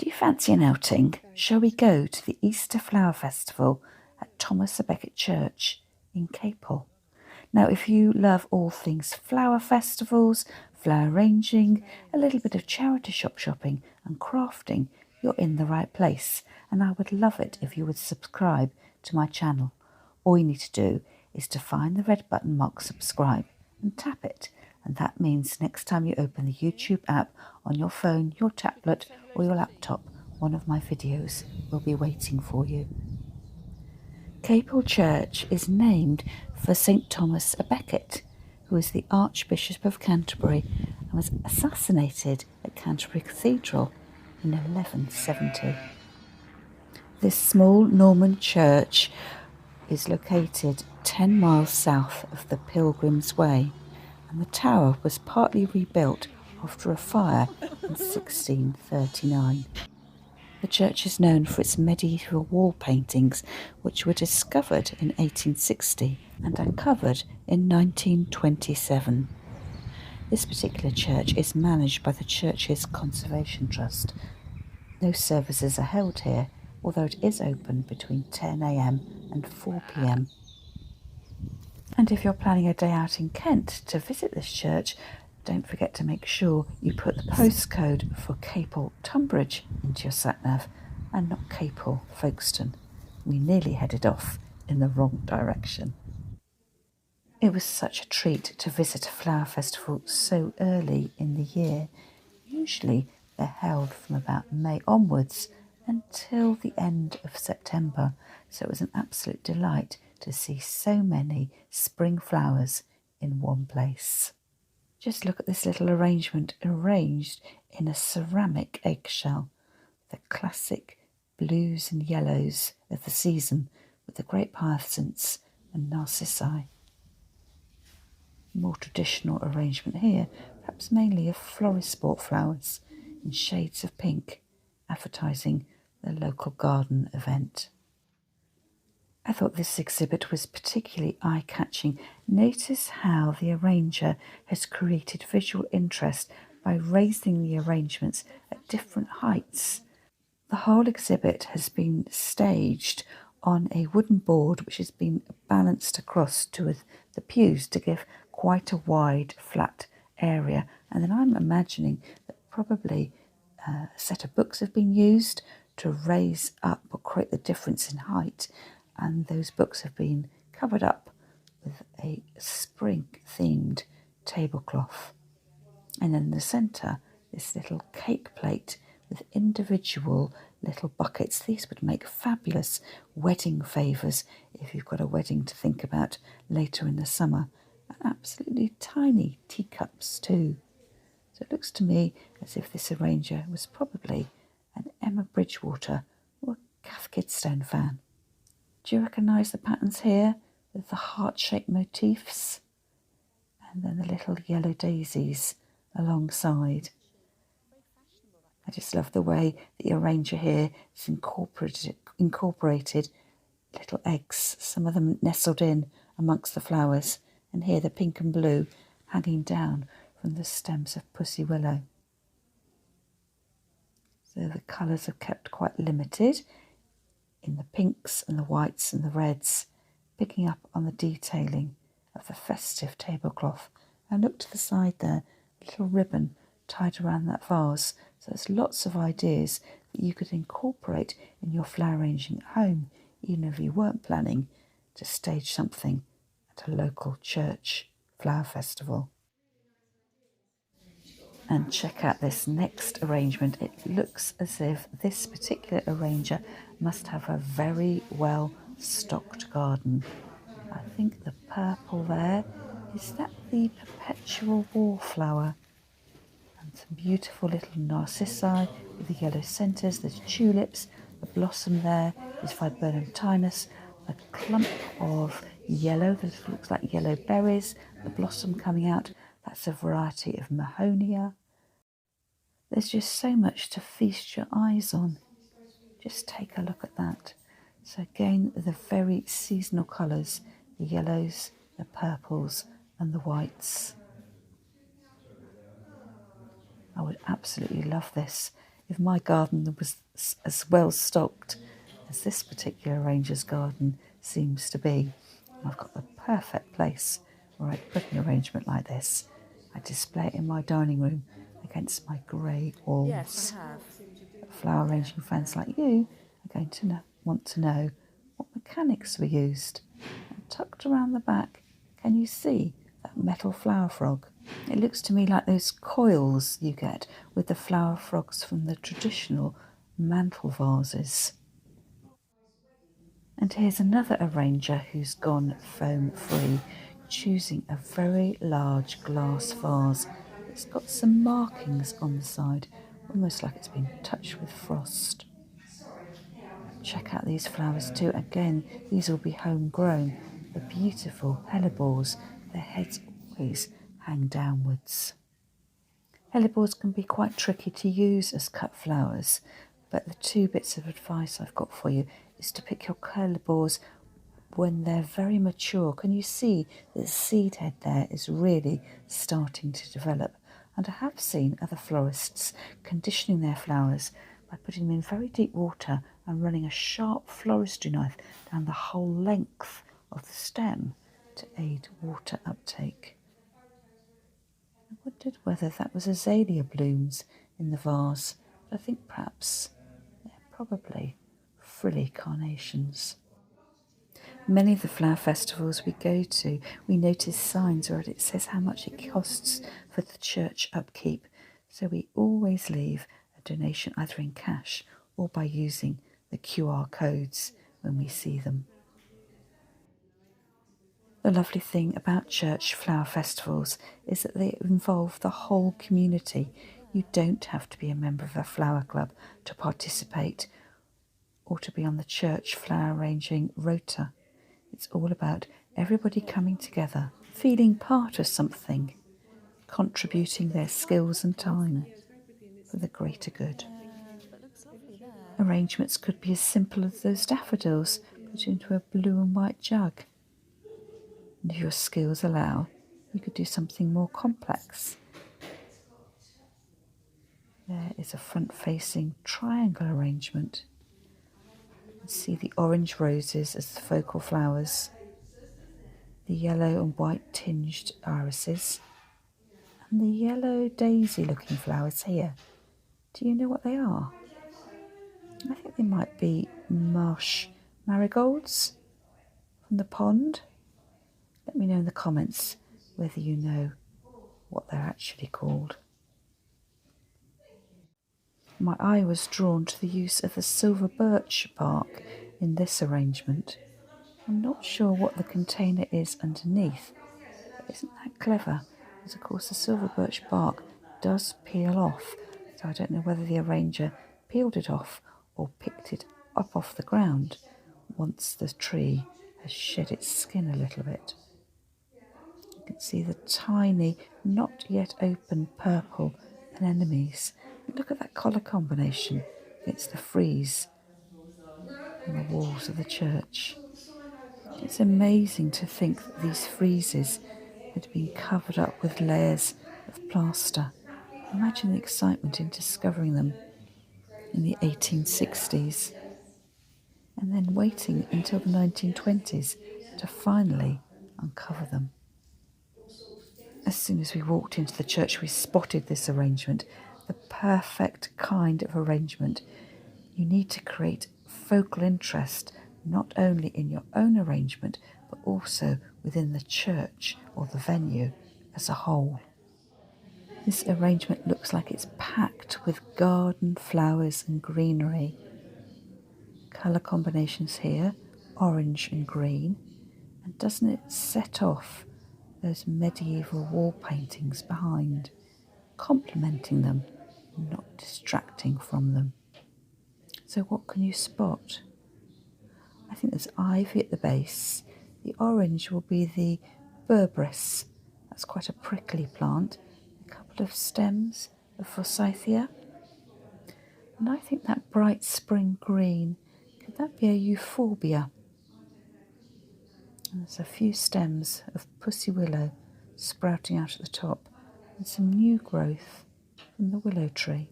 Do you fancy an outing? Shall we go to the Easter Flower Festival at Beckett Church in Capel? Now, if you love all things flower festivals, flower arranging, a little bit of charity shop shopping and crafting, you're in the right place. And I would love it if you would subscribe to my channel. All you need to do is to find the red button marked subscribe and tap it. And that means next time you open the YouTube app on your phone, your tablet or your laptop, one of my videos will be waiting for you. Capel Church is named for St Thomas à Becket, who was the Archbishop of Canterbury and was assassinated at Canterbury Cathedral in 1170. This small Norman church is located 10 miles south of the Pilgrim's Way, and the tower was partly rebuilt after a fire in 1639. The church is known for its medieval wall paintings, which were discovered in 1860 and uncovered in 1927. This particular church is managed by the church's Conservation Trust. No services are held here, although it is open between 10 a.m. and 4 p.m. And if you're planning a day out in Kent to visit this church, don't forget to make sure you put the postcode for Capel Tunbridge into your sat-nav and not Capel Folkestone. We nearly headed off in the wrong direction. It was such a treat to visit a flower festival so early in the year. Usually they're held from about May onwards until the end of September, so it was an absolute delight to see so many spring flowers in one place. Just look at this little arrangement arranged in a ceramic eggshell, the classic blues and yellows of the season with the great hyacinths and narcissi. More traditional arrangement here, perhaps mainly of Florist sport flowers in shades of pink, advertising the local garden event. I thought this exhibit was particularly eye-catching. Notice how the arranger has created visual interest by raising the arrangements at different heights. The whole exhibit has been staged on a wooden board which has been balanced across to the pews to give quite a wide flat area, and then I'm imagining that probably a set of books have been used to raise up or create the difference in height, and those books have been covered up with a spring themed tablecloth. And in the centre, this little cake plate with individual little buckets. These would make fabulous wedding favours if you've got a wedding to think about later in the summer. And absolutely tiny teacups too. So it looks to me as if this arranger was probably an Emma Bridgewater or a Cath Kidston fan. Do you recognise the patterns here with the heart-shaped motifs? And then the little yellow daisies alongside. I just love the way the arranger here has incorporated little eggs, some of them nestled in amongst the flowers, and here the pink and blue hanging down from the stems of pussy willow. So the colours are kept quite limited in the pinks and the whites and the reds, picking up on the detailing of the festive tablecloth. And look to the side there, a little ribbon tied around that vase. So there's lots of ideas that you could incorporate in your flower arranging at home, even if you weren't planning to stage something at a local church flower festival. And check out this next arrangement. It looks as if this particular arranger must have a very well stocked garden. I think the purple there, is that the perpetual wallflower? And some beautiful little narcissi with the yellow centres. There's tulips. The blossom there is Viburnum tinus. A clump of yellow that looks like yellow berries. The blossom coming out. That's a variety of Mahonia. There's just so much to feast your eyes on. Just take a look at that. So again, the very seasonal colours, the yellows, the purples and the whites. I would absolutely love this If my garden was as well stocked as this particular ranger's garden seems to be, I've got the perfect place where I put an arrangement like this. I display it in my dining room against my grey walls. Yes, I have. Flower arranging fans like you are going to want to know what mechanics were used. And tucked around the back, can you see that metal flower frog? It looks to me like those coils you get with the flower frogs from the traditional mantel vases. And here's another arranger who's gone foam free, choosing a very large glass vase that's got some markings on the side, almost like it's been touched with frost. Check out these flowers too. Again, these will be homegrown. The beautiful hellebores, their heads always hang downwards. Hellebores can be quite tricky to use as cut flowers, but the two bits of advice I've got for you is to pick your hellebores when they're very mature. Can you see that the seed head there is really starting to develop? And I have seen other florists conditioning their flowers by putting them in very deep water and running a sharp floristry knife down the whole length of the stem to aid water uptake. I wondered whether that was azalea blooms in the vase, but I think perhaps they're probably frilly carnations. Many of the flower festivals we go to, we notice signs where it says how much it costs for the church upkeep, so we always leave a donation either in cash or by using the QR codes when we see them. The lovely thing about church flower festivals is that they involve the whole community. You don't have to be a member of a flower club to participate or to be on the church flower arranging rota. It's all about everybody coming together, feeling part of something, contributing their skills and time for the greater good. Arrangements could be as simple as those daffodils put into a blue and white jug. And if your skills allow, you could do something more complex. There is a front-facing triangle arrangement. You can see the orange roses as the focal flowers, the yellow and white tinged irises, and the yellow daisy looking flowers here. Do you know what they are? I think they might be marsh marigolds from the pond. Let me know in the comments whether you know what they're actually called. My eye was drawn to the use of the silver birch bark in this arrangement. I'm not sure what the container is underneath, but isn't that clever? Because of course the silver birch bark does peel off, so I don't know whether the arranger peeled it off or picked it up off the ground once the tree has shed its skin a little bit. You can see the tiny, not yet open purple anemones. Look at that colour combination against the frieze on the walls of the church. It's amazing to think that these friezes had been covered up with layers of plaster. Imagine the excitement in discovering them in the 1860s and then waiting until the 1920s to finally uncover them. As soon as we walked into the church, we spotted this arrangement, the perfect kind of arrangement. You need to create focal interest not only in your own arrangement, but also within the church or the venue as a whole. This arrangement looks like it's packed with garden flowers and greenery. Colour combinations here, orange and green. And doesn't it set off those medieval wall paintings behind, complementing them, not distracting from them? So what can you spot? I think there's ivy at the base. The orange will be the berberis. That's quite a prickly plant. A couple of stems of forsythia. And I think that bright spring green, could that be a euphorbia? And there's a few stems of pussy willow sprouting out at the top and some new growth from the willow tree.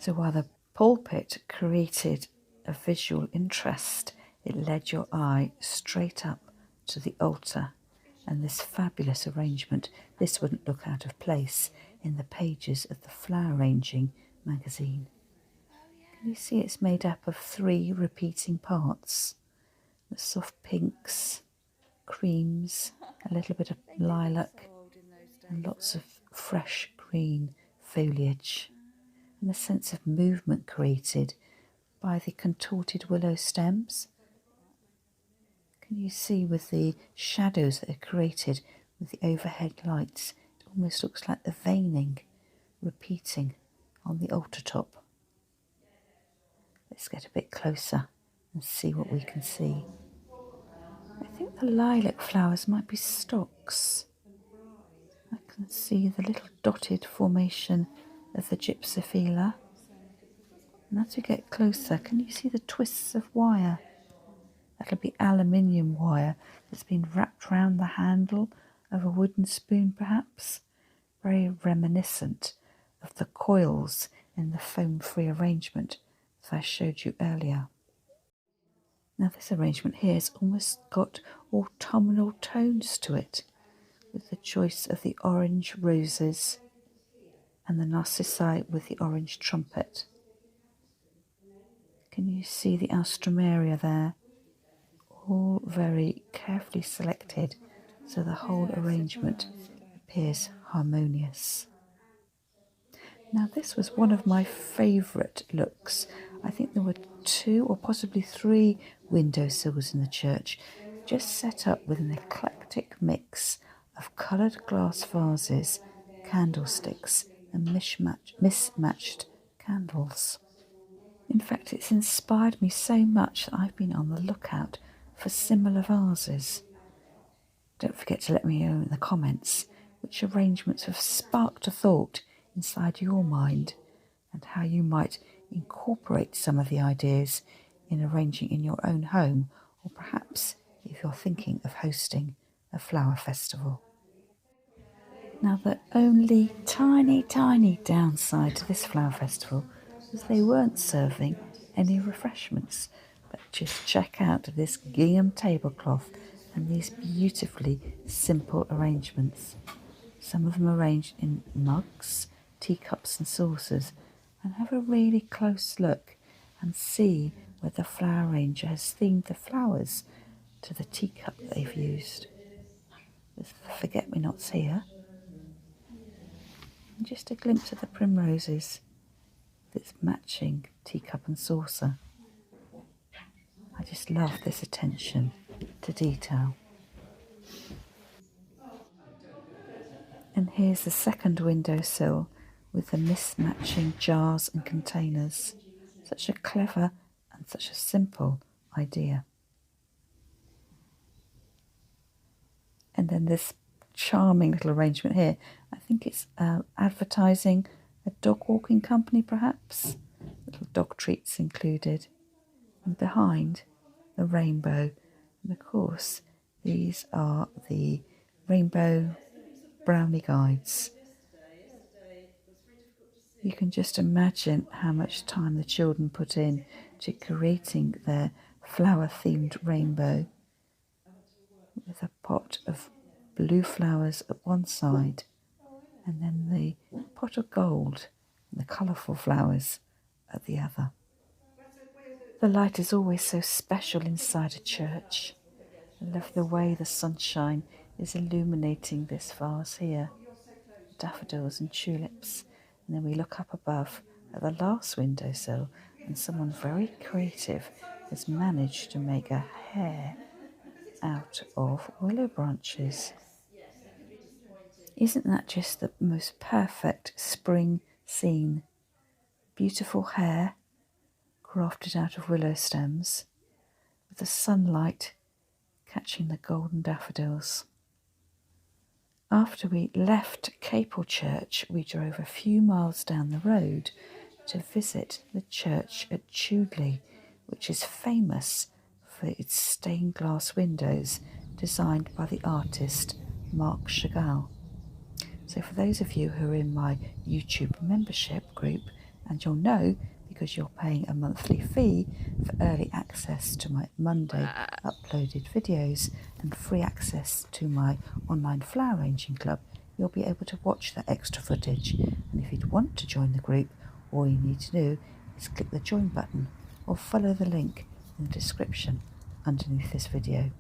So while the pulpit created a visual interest, it led your eye straight up to the altar, and this fabulous arrangement, this wouldn't look out of place in the pages of the flower arranging magazine. Can you see it's made up of 3 repeating parts? The soft pinks, creams, a little bit of lilac, and lots of fresh green foliage, and a sense of movement created by the contorted willow stems. Can you see with the shadows that are created with the overhead lights, it almost looks like the veining repeating on the altar top. Let's get a bit closer and see what we can see. I think the lilac flowers might be stalks. I can see the little dotted formation of the gypsophila. And as we get closer, can you see the twists of wire? That'll be aluminium wire that's been wrapped round the handle of a wooden spoon, perhaps. Very reminiscent of the coils in the foam-free arrangement that I showed you earlier. Now this arrangement here has almost got autumnal tones to it, with the choice of the orange roses and the narcissi with the orange trumpet. Can you see the alstroemeria there? All very carefully selected, so the whole arrangement appears harmonious. Now this was one of my favourite looks. I think there were 2 or possibly 3 windowsills in the church, just set up with an eclectic mix of coloured glass vases, candlesticks and mismatched candles. In fact, it's inspired me so much that I've been on the lookout for similar vases. Don't forget to let me know in the comments which arrangements have sparked a thought inside your mind and how you might incorporate some of the ideas in arranging in your own home, or perhaps if you're thinking of hosting a flower festival. Now the only tiny downside to this flower festival was they weren't serving any refreshments, but just check out this gingham tablecloth and these beautifully simple arrangements. Some of them arranged in mugs, teacups and saucers, and have a really close look and see where the flower arranger has themed the flowers to the teacup that they've used. There's the forget-me-nots here. And just a glimpse of the primroses with its matching teacup and saucer. I just love this attention to detail. And here's the second windowsill with the mismatching jars and containers. Such a clever and such a simple idea. And then this charming little arrangement here. I think it's advertising a dog walking company, perhaps. Little dog treats included. And behind, the rainbow. And of course, these are the rainbow brownie guides. You can just imagine how much time the children put in to creating their flower-themed rainbow, with a pot of blue flowers at one side and then the pot of gold and the colourful flowers at the other. The light is always so special inside a church. I love the way the sunshine is illuminating this vase here, daffodils and tulips. And then we look up above at the last windowsill, and someone very creative has managed to make a hair out of willow branches. Isn't that just the most perfect spring scene? Beautiful hair crafted out of willow stems, with the sunlight catching the golden daffodils. After we left Capel Church, we drove a few miles down the road to visit the church at Chudley, which is famous for its stained glass windows designed by the artist Marc Chagall. So for those of you who are in my YouTube membership group, and you'll know because you're paying a monthly fee for early access to my Monday uploaded videos and free access to my online flower arranging club. You'll be able to watch that extra footage, and if you'd want to join the group, all you need to do is click the join button or follow the link in the description underneath this video.